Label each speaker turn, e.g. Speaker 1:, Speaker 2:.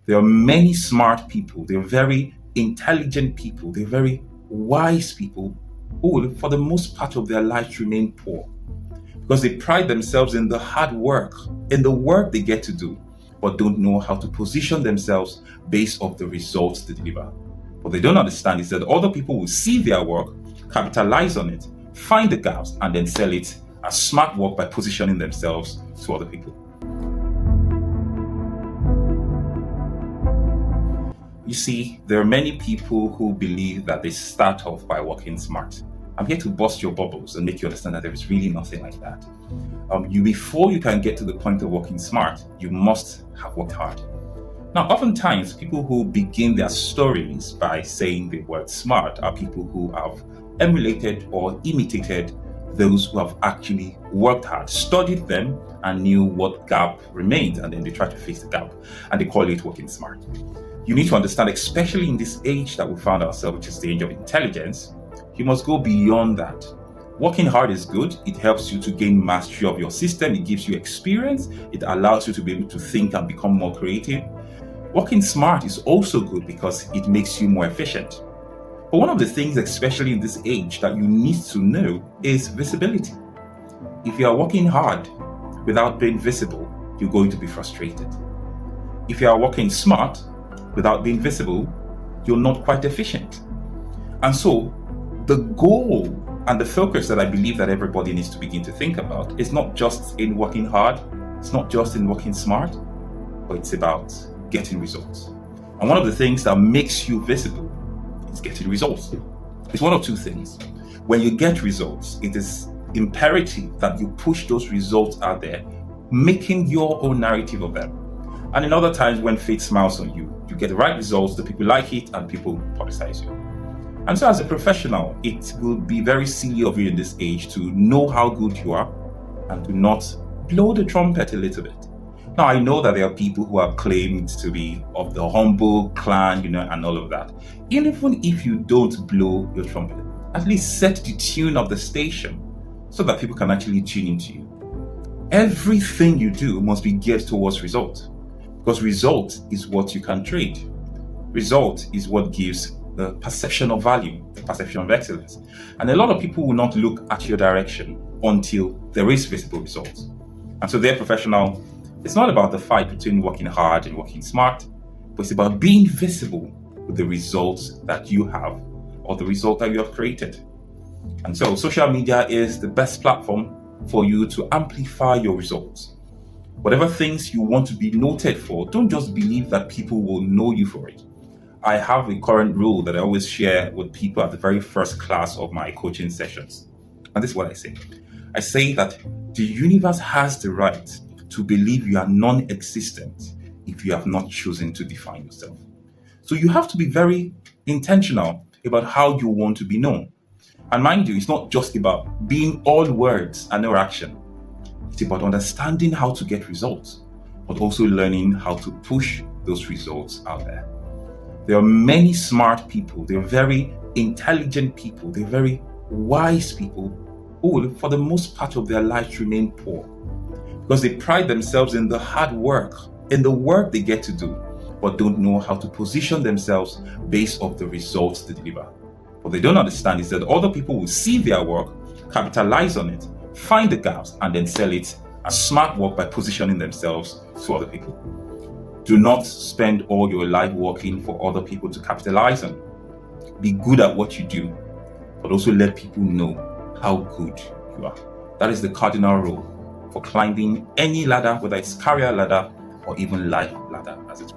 Speaker 1: There are many smart people, they're very intelligent people, they're very wise people who will, for the most part of their lives, remain poor because they pride themselves in the hard work, in the work they get to do, but don't know how to position themselves based off the results they deliver. What they don't understand is that other people will see their work, capitalize on it, find the gaps, and then sell it as smart work by positioning themselves to other people. You see, there are many people who believe that they start off by working smart. I'm here to bust your bubbles and make you understand that there is really nothing like that. Before you can get to the point of working smart, you must have worked hard. Now, oftentimes, people who begin their stories by saying the word smart are people who have emulated or imitated those who have actually worked hard, studied them, and knew what gap remained, and then they try to fix the gap, and they call it working smart. You need to understand, especially in this age that we found ourselves, which is the age of intelligence, you must go beyond that. Working hard is good. It helps you to gain mastery of your system. It gives you experience. It allows you to be able to think and become more creative. Working smart is also good because it makes you more efficient. But one of the things, especially in this age, that you need to know is visibility. If you are working hard without being visible, you're going to be frustrated. If you are working smart without being visible, you're not quite efficient. And so the goal and the focus that I believe that everybody needs to begin to think about is not just in working hard, it's not just in working smart, but it's about getting results. And one of the things that makes you visible is getting results. It's one of two things. When you get results, it is imperative that you push those results out there, making your own narrative of them. And in other times when fate smiles on you, you get the right results, the people like it, and people publicize you. And so as a professional, it will be very silly of you in this age to know how good you are and to not blow the trumpet a little bit. Now, I know that there are people who have claimed to be of the humble clan, and all of that. Even if you don't blow your trumpet, at least set the tune of the station so that people can actually tune into you. Everything you do must be geared towards result, because result is what you can trade. Result is what gives the perception of value, the perception of excellence. And a lot of people will not look at your direction until there is visible results. And so they're professional. It's not about the fight between working hard and working smart, but it's about being visible with the results that you have or the result that you have created. And so social media is the best platform for you to amplify your results. Whatever things you want to be noted for, don't just believe that people will know you for it. I have a current rule that I always share with people at the very first class of my coaching sessions. And this is what I say. I say that the universe has the right to believe you are non-existent if you have not chosen to define yourself. So you have to be very intentional about how you want to be known. And mind you, it's not just about being all words and no action. It's about understanding how to get results, but also learning how to push those results out there. There are many smart people, they're very intelligent people, they're very wise people who will, for the most part of their lives, remain poor because they pride themselves in the hard work, in the work they get to do, but don't know how to position themselves based off the results they deliver. What they don't understand is that other people will see their work, capitalize on it, find the gaps, and then sell it as smart work by positioning themselves to other people. Do not spend all your life working for other people to capitalize on. Be good at what you do, but also let people know how good you are. That is the cardinal rule for climbing any ladder, whether it's career ladder or even life ladder, as it's